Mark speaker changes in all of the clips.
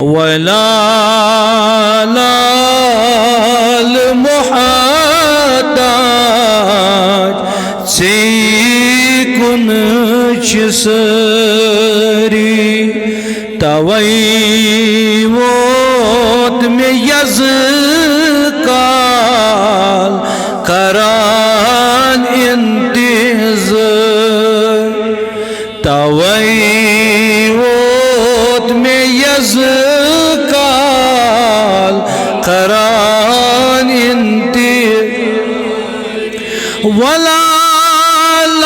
Speaker 1: वलाल मुहताज से कुछ सरी तवई वोत में यज़काल करान इंतज़ार तवई वोत में यज़काल करान इंतज़ार वलाल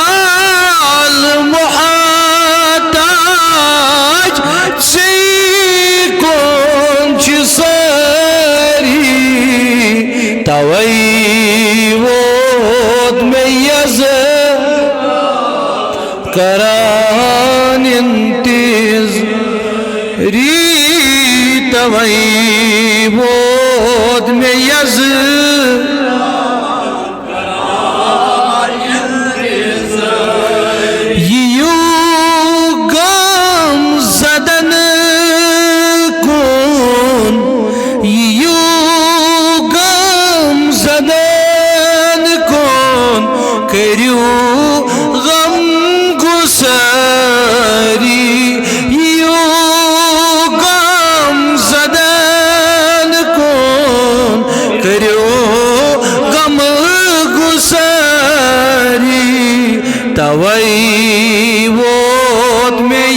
Speaker 1: मुहताज से कुछ सरी तवई वोत में यज़काल करान इंतज़ारी तवई वोत में तवई वोत में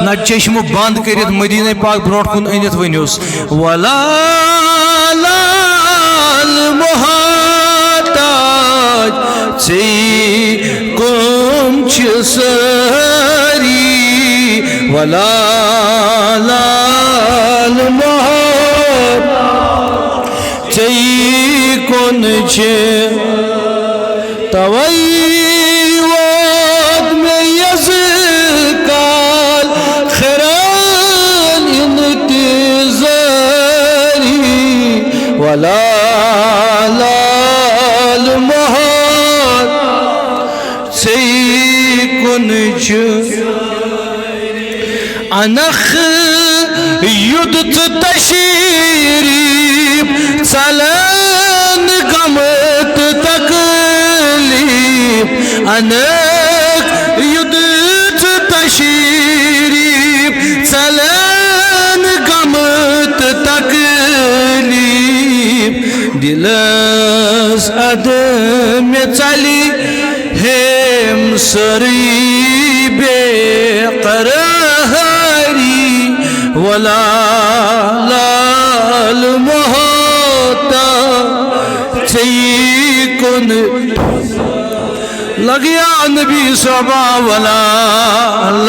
Speaker 1: ना चश्म बंद कर मदीना पाक ब्रोट कुन अनित वनोस वलाल मुहताज से कुछ सरी वलाल मुहताज से कुछ तवई वोत में यज़काल खरान इंतज़ारी वलाल मुहताज से कुछ अनख युद्ध तशरीफ सलन गमत तकलीफ अनख युद्ध तशरीफ सलन गमत तकलीफ दिलस अदम चली हेम सरी बेकरारी वलाल मुहताज से कुन लगिया नबी सबा वलाल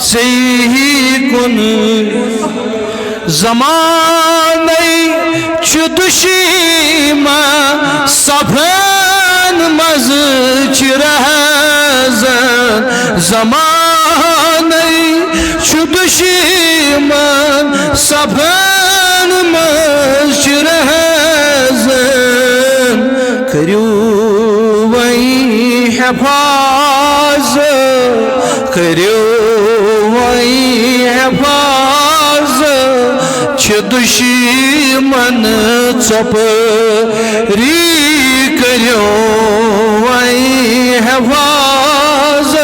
Speaker 1: से कुन ज़माने दुशीमा सफन मज चिरहज़न ज़माने दुशीमा सफन मज चिरहज़न करू वही हिफाज़ करू वही हिफाज़ दुश्मन चपरी करो वही हिफाज़त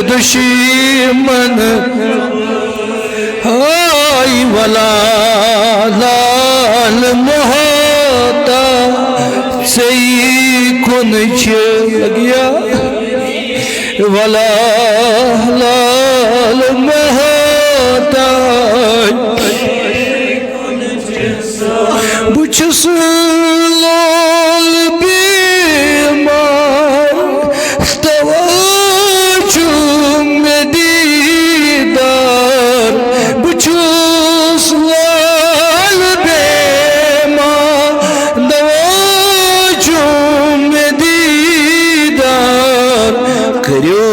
Speaker 1: दुश्मन हाय वलाल मुहताज से कुछ लगिया वलाल मुहताज बुछस लाल बीमार तवज्जो में दीदार बुछस लाल बीमार तवज्जो में दीदार करो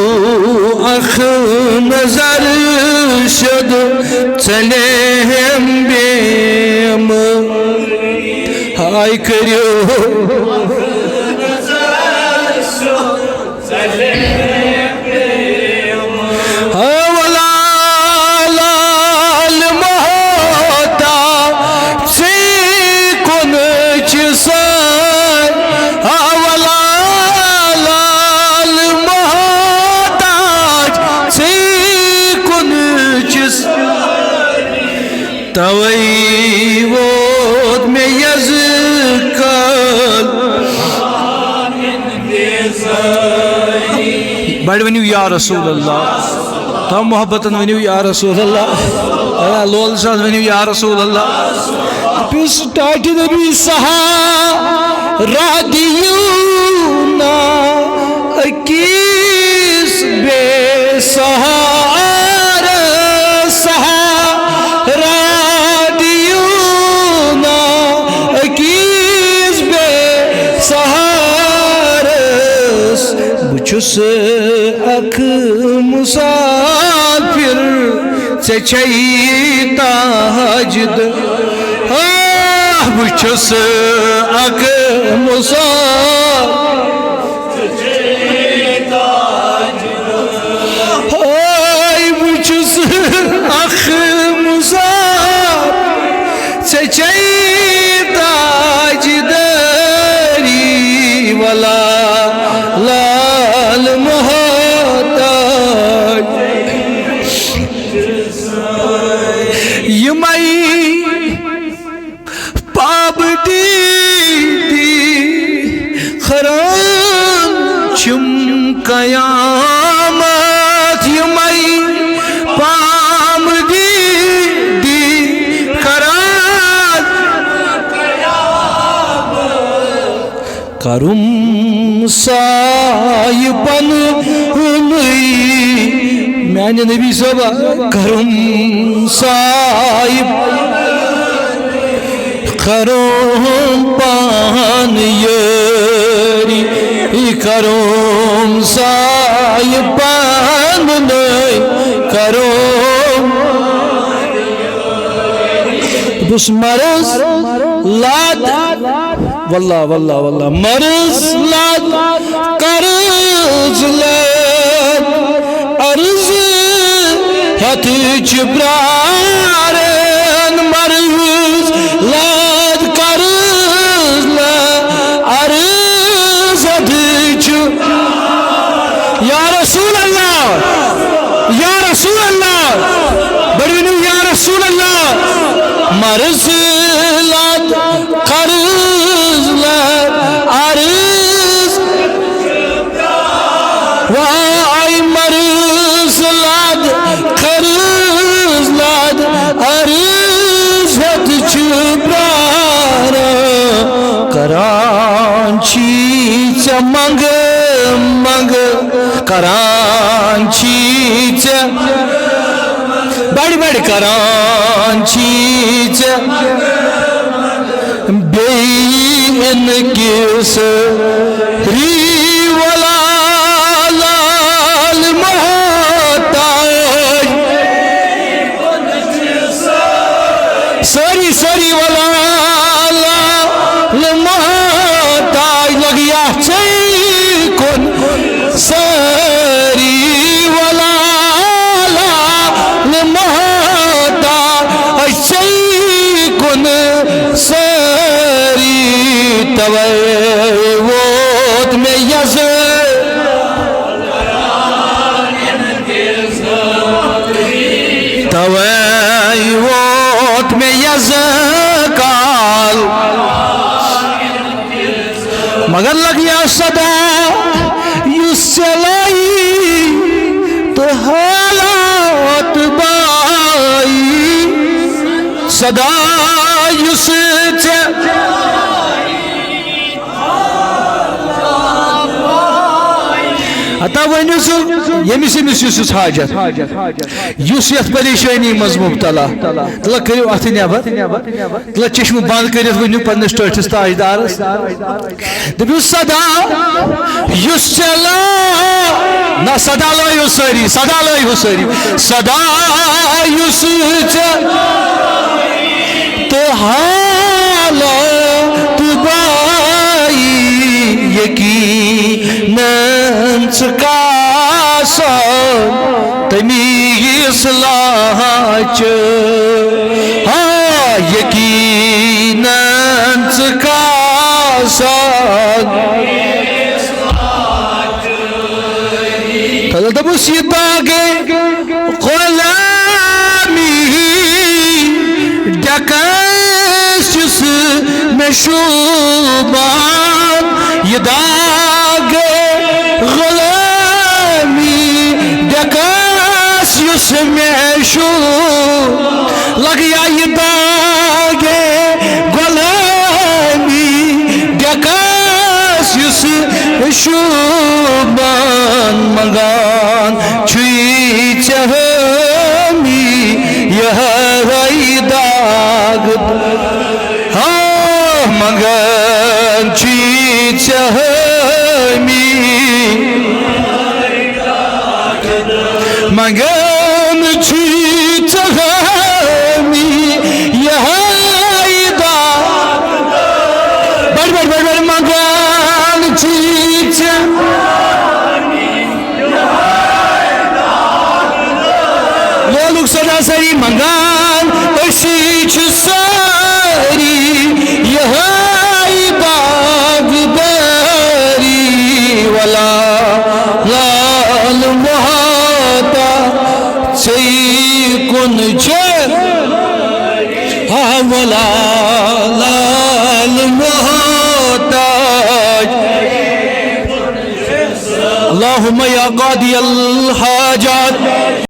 Speaker 1: अख नजर शद चले हम बेम हाय करो तवई वोत में यज़कल बड़ वनियो या रसूल अल्लाह तम मोहब्बतन वनियो या रसूल अल्लाह लोल साथ वनियो या रसूल अल्लाह पिस टाटी नबी सहा रादियूना अकीस बे सहारा सहा बुचुस अख मुसाफिर से ताजद बुचुस अख मुसाफिर बुचुस अख मुसाफिर से ताजदरी वला कयामत यमई पाम दी खराज करुम सायपन मैंने नबी सब करुम सायब करुम पान यरी करोम सायपान करोम बुस मरज लाद वल्ला वल्ला वल्ला मरज लाद कर्ज लाद अर्ज हत चुब्रारन मरज लाद कर्ज लाद अर्ज या रसूल अल्लाह बड़े या रसूल अल्लाह मर्ज लाद कर्ज लाद अर्ज वाई मर्ज लाद कर्ज लाद अर्ज हत चुब्रार करांची चमंग मंग करांची बड़ी बड़ी करांची बेन किस री वला लाल मोहताज सरी सरी वला लाल मोहताज लगिया कौन सरी वला लाल मोहताज कौन सरी तवे वोत में यज़ तवे वोत में यज़ काल मगर लगिया सदा युसलाई तो हालात बाई सदा युस अता वन यमिस यमिस हाजत युस यथ परेशानी मज मुब्तला तला करो अथ नबर तला चश्म बंद कर वन पन्नस टठिस ताजदारस दपो सदा युस चला ना सदा लो सारी सदा लो सारी सदा युस तो हालत बाई यकीनन हाँ यकीनन तला दबुस ये दागे गुलामी डकैस में शुबान ये दागे गुलामी डकैस में शु लग या ये दागे गुलामी डकैस शुबान मंगान छुई चहमी यह दाग हाँ मंगान छुई चहमी मंगान छुई चहमी यह दाग बढ़ बढ़ बढ़ बढ़ मंगान छुई लोग सदा सरी मंगान अशी सारी यह बागदारी वाला लाल मोहता सही कुन हाँ वाला लाल मोहता अल्लाहुम्मा या क़ादी अल हाजात